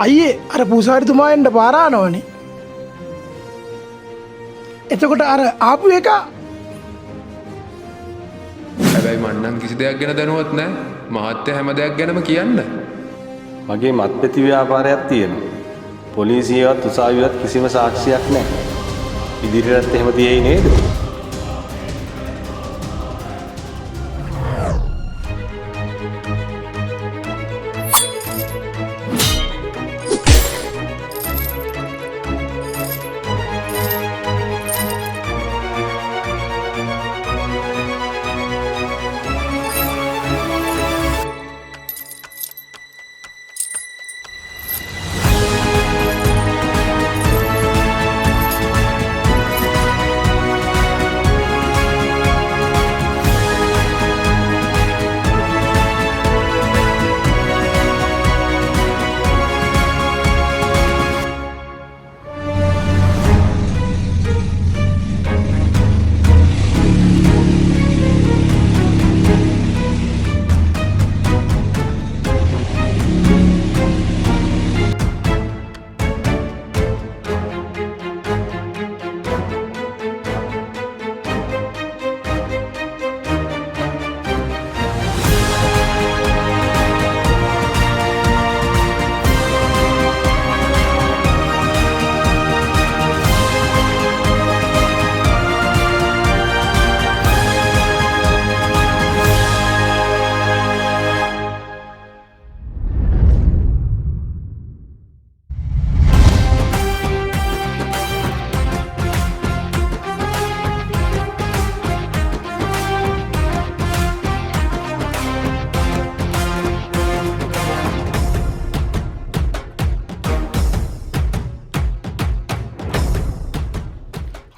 අයියේ අර පූසාරිතුමා එන්න පාරානවනේ. එතකොට අර ආපු එක හැබැයි මන්නම් කිසි දෙයක් ගැන දැනුවත් නෑ. මහත්තයා හැම දෙයක් ගැනම කියන්න. මගේ මත්පැති ව්‍යාපාරයක් තියෙනවා. පොලිසියවත් උසාවියවත් කිසිම සාක්ෂියක් නැහැ. ඉදිරියටත් එහෙම තියෙයි නේද?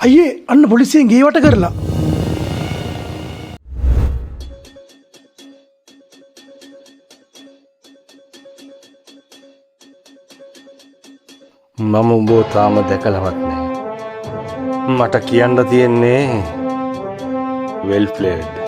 අයියේ අන්න පොලිසියෙන් ගේවට කරලා මම උඹව තාම දැකලවත් නැහැ. මට කියන්න තියෙන්නේ well played.